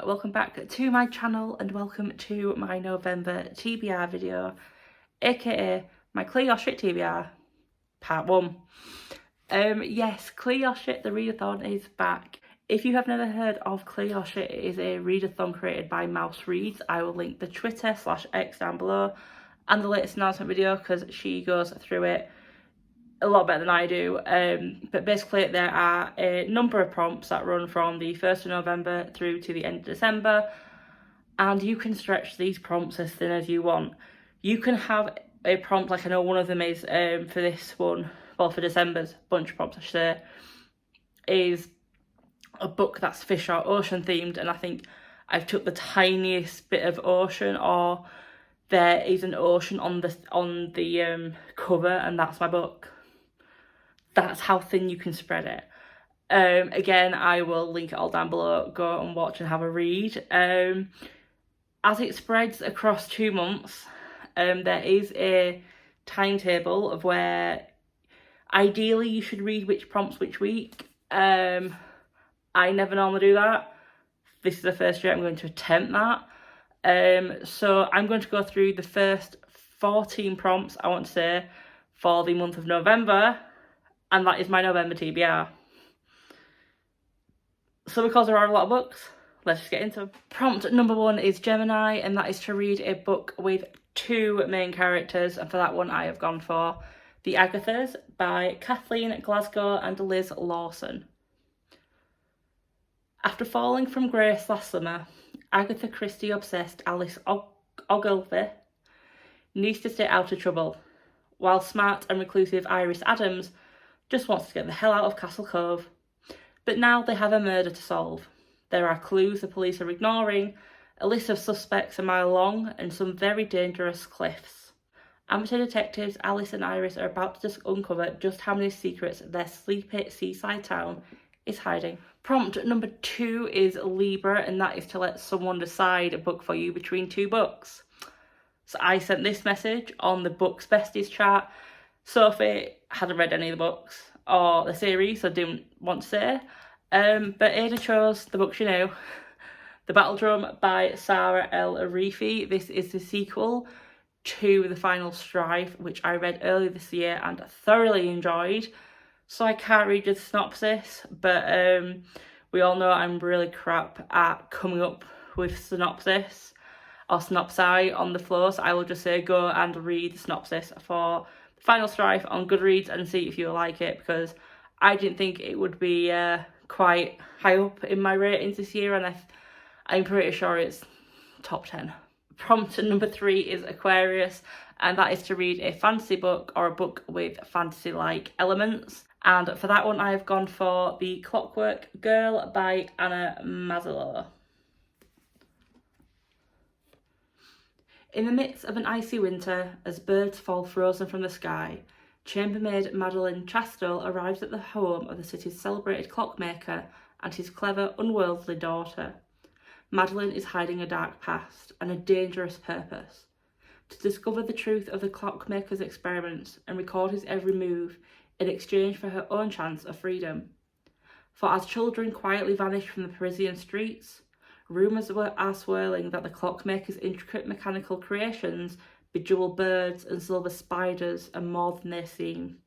welcome back to my channel and welcome to my November TBR video, aka my Clear Your Shit TBR part 1. Yes, Clear Your Shit, the Readathon is back. If you have never heard of Clear Your Shit, it is a readathon created by Mouse Reads. I will link the Twitter/X down below and the latest announcement video because she goes through it a lot better than I do, but basically there are a number of prompts that run from the 1st of November through to the end of December, and you can stretch these prompts as thin as you want. You can have a prompt, like I know one of them is for this one, well for December's bunch of prompts I should say, is a book that's fish or ocean themed, and I think I've took the tiniest bit of ocean, or there is an ocean on the cover, and that's my book. That's how thin you can spread it. Again, I will link it all down below. Go and watch and have a read. As it spreads across 2 months, there is a timetable of where ideally you should read which prompts which week. I never normally do that. This is the first year I'm going to attempt that. So I'm going to go through the first 14 prompts, I want to say, for the month of November. And that is my November TBR. So because there are a lot of books, let's just get into them. Prompt number 1 is Gemini, and that is to read a book with 2 main characters. And for that one, I have gone for The Agathas by Kathleen Glasgow and Liz Lawson. After falling from grace last summer, Agatha Christie-obsessed Alice Ogilvy needs to stay out of trouble, while smart and reclusive Iris Adams just wants to get the hell out of Castle Cove. But now they have a murder to solve. There are clues the police are ignoring, a list of suspects a mile long, and some very dangerous cliffs. Amateur detectives Alice and Iris are about to uncover just how many secrets their sleepy seaside town is hiding. Prompt number 2 is Libra, and that is to let someone decide a book for you between 2 books. So I sent this message on the Books Besties chat. Sophie hadn't read any of the books or the series, so didn't want to say. But Ada chose the book she knew. The Battle Drum by Sarah L. Arifi. This is the sequel to The Final Strife, which I read earlier this year and thoroughly enjoyed. So I can't read the synopsis, but we all know I'm really crap at coming up with synopsis or synopsi on the floor, so I will just say go and read the synopsis for Final Strife on Goodreads and see if you like it, because I didn't think it would be quite high up in my ratings this year, and I'm pretty sure it's top 10. Prompt number 3 is Aquarius, and that is to read a fantasy book or a book with fantasy-like elements. And for that one, I have gone for The Clockwork Girl by Anna Mazzillo. In the midst of an icy winter, as birds fall frozen from the sky, chambermaid Madeline Chastel arrives at the home of the city's celebrated clockmaker and his clever, unworldly daughter. Madeline is hiding a dark past and a dangerous purpose. To discover the truth of the clockmaker's experiments and record his every move in exchange for her own chance of freedom. For as children quietly vanish from the Parisian streets, rumours are swirling that the clockmaker's intricate mechanical creations, bejeweled birds and silver spiders, are more than they seem.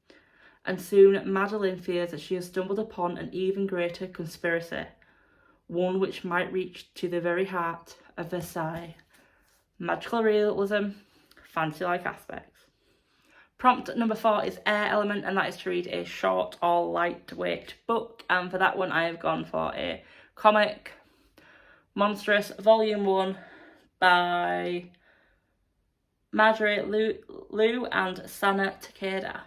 And soon Madeline fears that she has stumbled upon an even greater conspiracy, one which might reach to the very heart of Versailles. Magical realism, fantasy-like aspects. Prompt number 4 is Air Element, and that is to read a short or lightweight book. And for that one, I have gone for a comic, Monstrous Volume 1 by Marjorie Liu and Sana Takeda.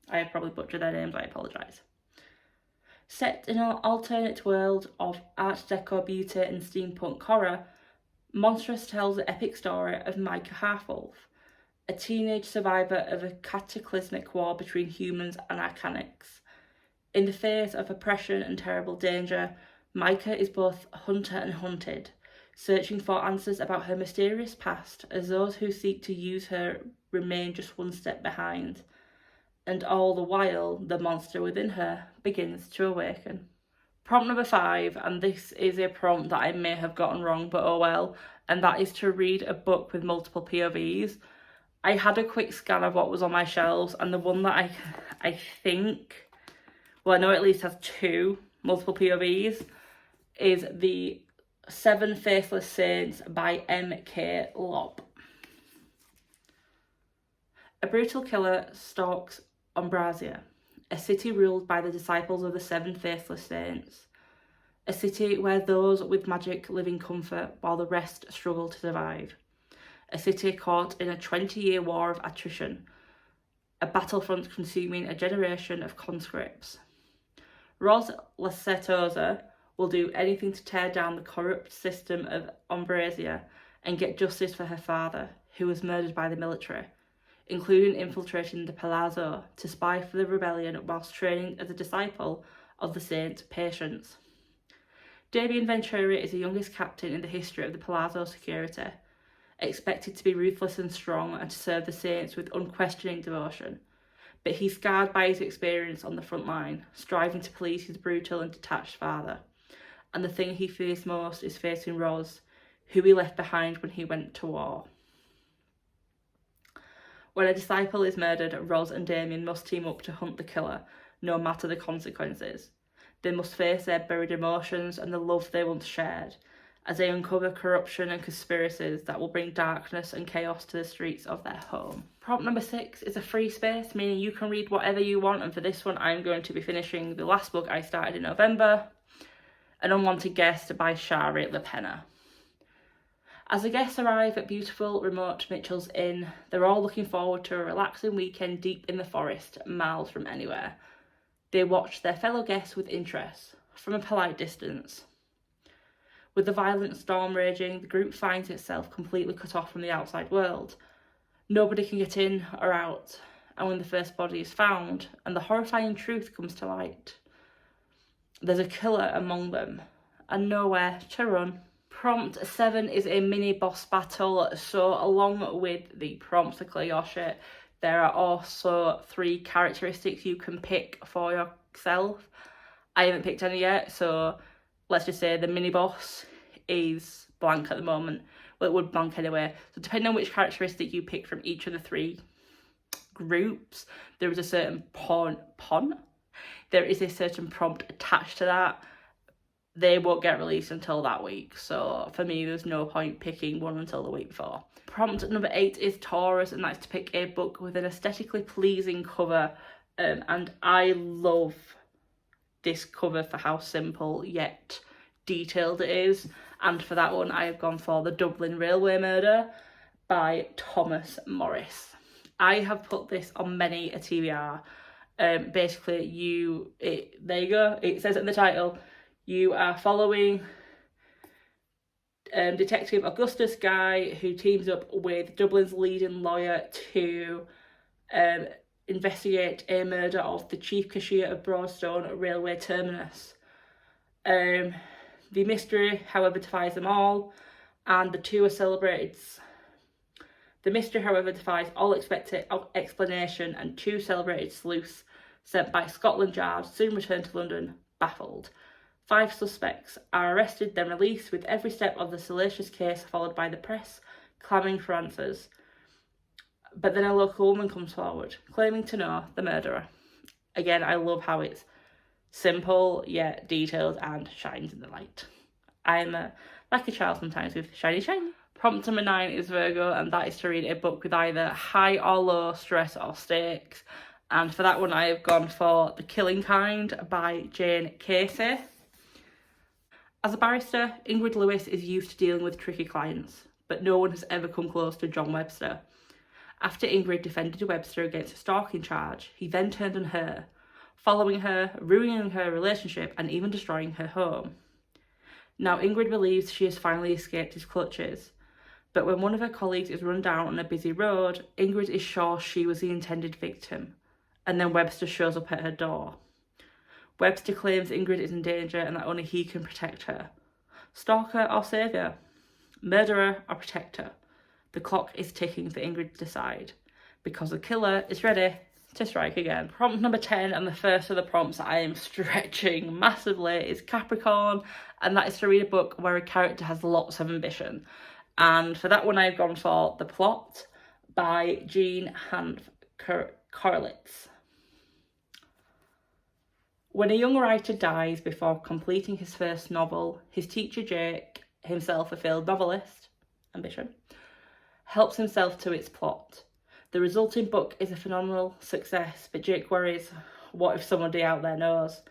I have probably butchered their names, I apologise. Set in an alternate world of Art Deco beauty and steampunk horror, Monstrous tells the epic story of Micah Halfwolf, a teenage survivor of a cataclysmic war between humans and arcanics. In the face of oppression and terrible danger, Micah is both hunter and hunted, searching for answers about her mysterious past as those who seek to use her remain just one step behind. And all the while, the monster within her begins to awaken. Prompt number 5, and this is a prompt that I may have gotten wrong, but oh well, and that is to read a book with multiple POVs. I had a quick scan of what was on my shelves, and the one that I think, well, I know at least has 2 multiple POVs, is the 7 Faithless Saints by M.K. Lobb. A brutal killer stalks Umbrasia, a city ruled by the disciples of the 7 Faithless Saints. A city where those with magic live in comfort while the rest struggle to survive. A city caught in a 20-year war of attrition. A battlefront consuming a generation of conscripts. Ros Lacetosa will do anything to tear down the corrupt system of Umbrasia and get justice for her father, who was murdered by the military, including infiltrating the Palazzo to spy for the rebellion whilst training as a disciple of the Saint Patience. Damien Venturi is the youngest captain in the history of the Palazzo security, expected to be ruthless and strong and to serve the Saints with unquestioning devotion. But he's scarred by his experience on the front line, striving to please his brutal and detached father. And the thing he fears most is facing Ros, who he left behind when he went to war. When a disciple is murdered, Ros and Damien must team up to hunt the killer, no matter the consequences. They must face their buried emotions and the love they once shared, as they uncover corruption and conspiracies that will bring darkness and chaos to the streets of their home. Prompt number 6 is a free space, meaning you can read whatever you want, and for this one I'm going to be finishing the last book I started in November, An Unwanted Guest by Shari LaPenna. As the guests arrive at beautiful, remote Mitchell's Inn, they're all looking forward to a relaxing weekend deep in the forest, miles from anywhere. They watch their fellow guests with interest, from a polite distance. With the violent storm raging, the group finds itself completely cut off from the outside world. Nobody can get in or out, and when the first body is found, and the horrifying truth comes to light, there's a killer among them, and nowhere to run. Prompt 7 is a mini boss battle, so along with the prompts to clear your shit, there are also 3 characteristics you can pick for yourself. I haven't picked any yet, so let's just say the mini boss is blank at the moment. Well, it would blank anyway. So depending on which characteristic you pick from each of the 3 groups, there is a certain There is a certain prompt attached to that. They won't get released until that week, so for me there's no point picking one until the week before. Prompt number 8 is Taurus, and that's to pick a book with an aesthetically pleasing cover, and I love this cover for how simple yet detailed it is, and for that one I have gone for The Dublin Railway Murder by Thomas Morris. I have put this on many a TBR. Basically there you go, it says it in the title. You are following Detective Augustus Guy, who teams up with Dublin's leading lawyer to investigate a murder of the chief cashier of Broadstone Railway Terminus. The mystery, however, defies them all, and the two are celebrated. The mystery, however, defies all expected explanation, and 2 celebrated sleuths sent by Scotland Yard soon return to London, baffled. 5 suspects are arrested, then released, with every step of the salacious case followed by the press clamouring for answers. But then a local woman comes forward, claiming to know the murderer. Again, I love how it's simple yet detailed and shines in the light. I'm like a child sometimes with shiny. Prompt number 9 is Virgo, and that is to read a book with either high or low stress or stakes. And for that one I have gone for The Killing Kind by Jane Casey. As a barrister, Ingrid Lewis is used to dealing with tricky clients, but no one has ever come close to John Webster. After Ingrid defended Webster against a stalking charge, he then turned on her, following her, ruining her relationship and even destroying her home. Now Ingrid believes she has finally escaped his clutches, but when one of her colleagues is run down on a busy road, Ingrid is sure she was the intended victim, and then Webster shows up at her door. Webster claims Ingrid is in danger and that only he can protect her. Stalker or saviour? Murderer or protector? The clock is ticking for Ingrid to decide, because the killer is ready to strike again. Prompt number 10, and the first of the prompts that I am stretching massively, is Capricorn, and that is to read a book where a character has lots of ambition. And for that one, I've gone for The Plot by Jean Hand Corlitz. When a young writer dies before completing his first novel, his teacher Jake, himself a failed novelist, ambition, helps himself to its plot. The resulting book is a phenomenal success, but Jake worries, what if somebody out there knows?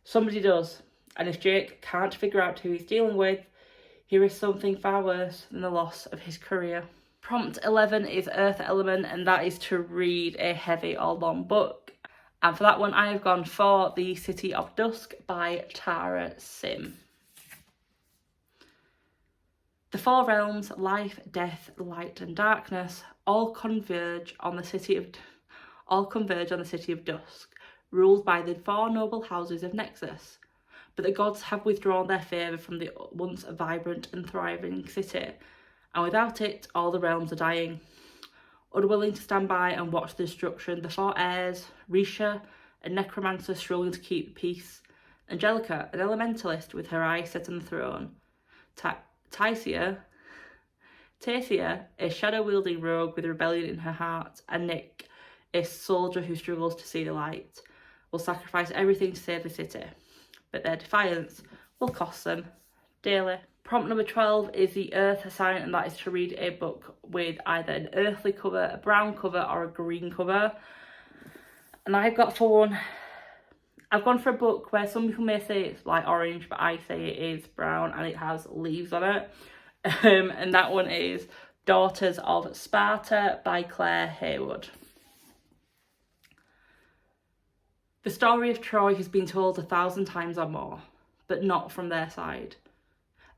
Somebody does, and if Jake can't figure out who he's dealing with, he risks something far worse than the loss of his career. Prompt 11 is Earth Element, and that is to read a heavy or long book. And for that one, I have gone for The City of Dusk by Tara Sim. The four realms, life, death, light and darkness, all converge on the city of Dusk, ruled by the four noble houses of Nexus. But the gods have withdrawn their favour from the once vibrant and thriving city, and without it, all the realms are dying. Unwilling to stand by and watch the destruction, the four heirs, Risha, a necromancer struggling to keep peace, Angelica, an elementalist with her eyes set on the throne, Taisia, a shadow-wielding rogue with rebellion in her heart, and Nick, a soldier who struggles to see the light, will sacrifice everything to save the city, but their defiance will cost them dearly. Prompt number 12 is the Earth sign, and that is to read a book with either an earthly cover, a brown cover, or a green cover. And I've gone for a book where some people may say it's like orange, but I say it is brown and it has leaves on it. And that one is Daughters of Sparta by Claire Haywood. The story of Troy has been told 1,000 times or more, but not from their side.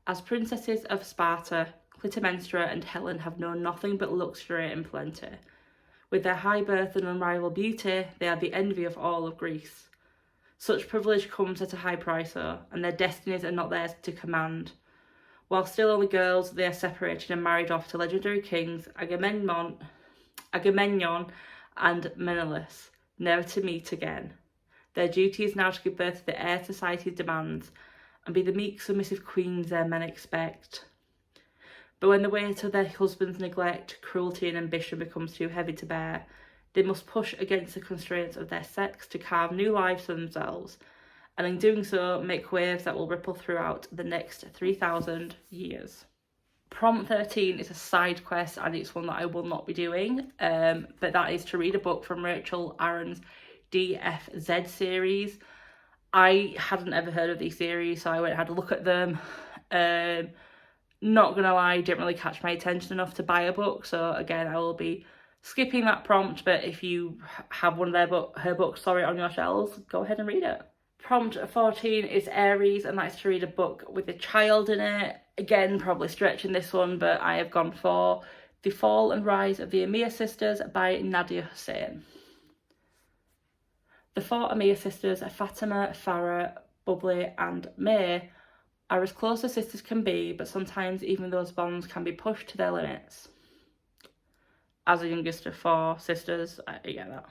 As princesses of Sparta, Clytemnestra and Helen have known nothing but luxury and plenty. With their high birth and unrivaled beauty, they are the envy of all of Greece. Such privilege comes at a high price though, and their destinies are not theirs to command. While still only girls, they are separated and married off to legendary kings Agamemnon and Menelaus, never to meet again. Their duty is now to give birth to the heir society's demands, and be the meek, submissive queens their men expect. But when the weight of their husband's neglect, cruelty and ambition becomes too heavy to bear, they must push against the constraints of their sex to carve new lives for themselves, and in doing so, make waves that will ripple throughout the next 3,000 years. Prompt 13 is a side quest, and it's one that I will not be doing, but that is to read a book from Rachel Aaron's DFZ series. I hadn't ever heard of these series, so I went and had a look at them. Not gonna lie, didn't really catch my attention enough to buy a book, so again, I will be skipping that prompt, but if you have one of her books on your shelves, go ahead and read it. Prompt 14 is Aries, and that's to read a book with a child in it. Again, probably stretching this one, but I have gone for The Fall and Rise of the Amir Sisters by Nadia Hussain. The four Amir sisters, Fatima, Farah, Bubbly and May, are as close as sisters can be, but sometimes even those bonds can be pushed to their limits. As the youngest of four sisters, I get that.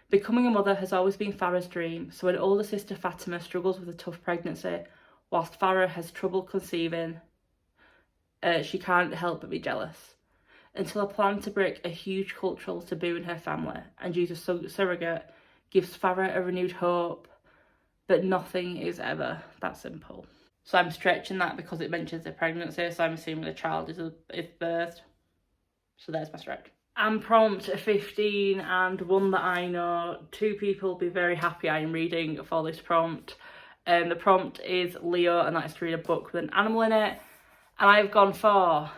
Becoming a mother has always been Farah's dream, so when older sister Fatima struggles with a tough pregnancy, whilst Farah has trouble conceiving, she can't help but be jealous. Until a plan to break a huge cultural taboo in her family and use a surrogate gives Farah a renewed hope, but nothing is ever that simple. So I'm stretching that because it mentions a pregnancy, so I'm assuming the child is birthed. So there's my stretch. And prompt 15, and one that I know two people will be very happy I am reading for this prompt. The prompt is Leo, and that's to read a book with an animal in it. And I've gone for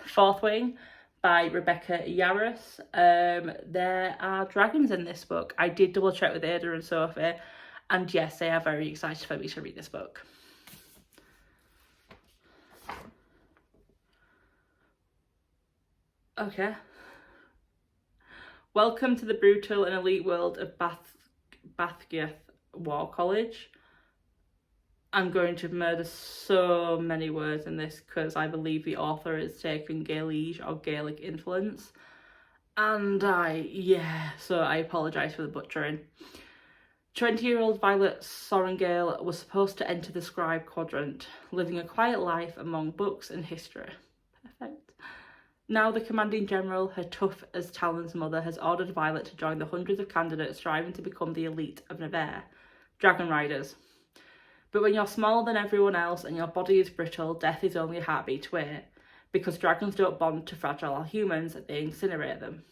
Fourth Wing by Rebecca Yarros. There are dragons in this book. I did double check with Ada and Sophie, and yes, they are very excited for me to read this book. Okay. Welcome to the brutal and elite world of Bathgirth War College. I'm going to murder so many words in this because I believe the author is taking Gaelic or Gaelic influence. And so I apologise for the butchering. 20-year-old Violet Sorrengail was supposed to enter the scribe quadrant, living a quiet life among books and history. Perfect. Now the commanding general, her tough as Talon's mother, has ordered Violet to join the hundreds of candidates striving to become the elite of Nevers, dragon riders. But when you're smaller than everyone else and your body is brittle, death is only a heartbeat away. Because dragons don't bond to fragile humans, they incinerate them.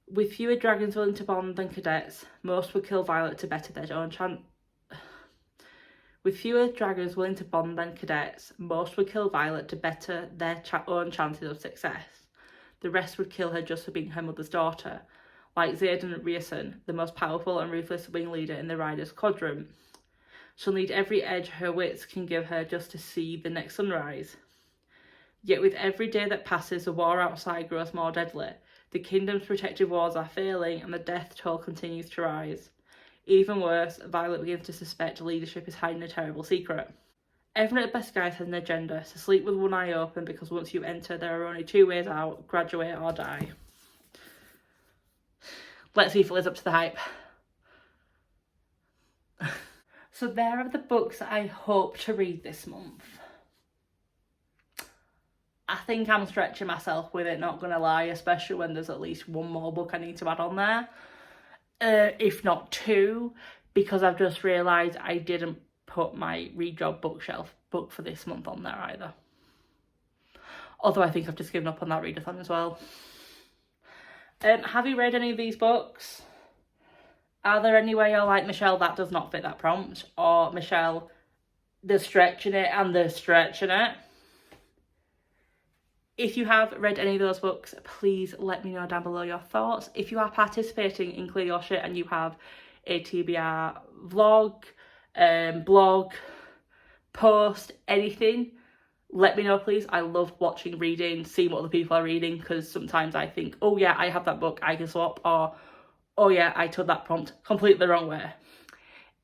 With fewer dragons willing to bond than cadets, most would kill Violet to better their own With fewer dragons willing to bond than cadets, most would kill Violet to better their own chances of success. The rest would kill her just for being her mother's daughter, like Readathon, the most powerful and ruthless wing leader in the Riders' Quadrant. She'll need every edge her wits can give her just to see the next sunrise. Yet with every day that passes, the war outside grows more deadly. The kingdom's protective walls are failing and the death toll continues to rise. Even worse, Violet begins to suspect leadership is hiding a terrible secret. Everyone at Best Guys has an agenda, so sleep with one eye open because once you enter, there are only two ways out: graduate or die. Let's see if it lives up to the hype. So there are the books that I hope to read this month. I think I'm stretching myself with it, not gonna lie, especially when there's at least one more book I need to add on there. If not two, because I've just realised I didn't put my Read Job bookshelf book for this month on there either. Although I think I've just given up on that readathon as well. Have you read any of these books? Are there any where you're like, Michelle, that does not fit that prompt? Or, Michelle, they're stretching it and they're stretching it? If you have read any of those books, please let me know down below your thoughts. If you are participating in Clear Your Shit and you have a TBR vlog, blog, post, anything, let me know please. I love watching reading, seeing what other people are reading, because sometimes I think, oh yeah, I have that book, I can swap, or oh yeah, I took that prompt completely the wrong way.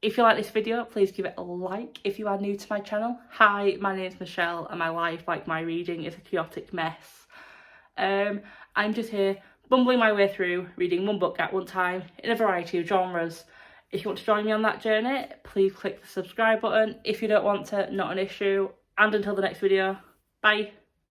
If you like this video, please give it a like. If you are new to my channel, hi, my name is Michelle and my life, like my reading, is a chaotic mess. I'm just here bumbling my way through, reading one book at one time in a variety of genres. If you want to join me on that journey, please click the subscribe button. If you don't want to, not an issue. And until the next video, bye.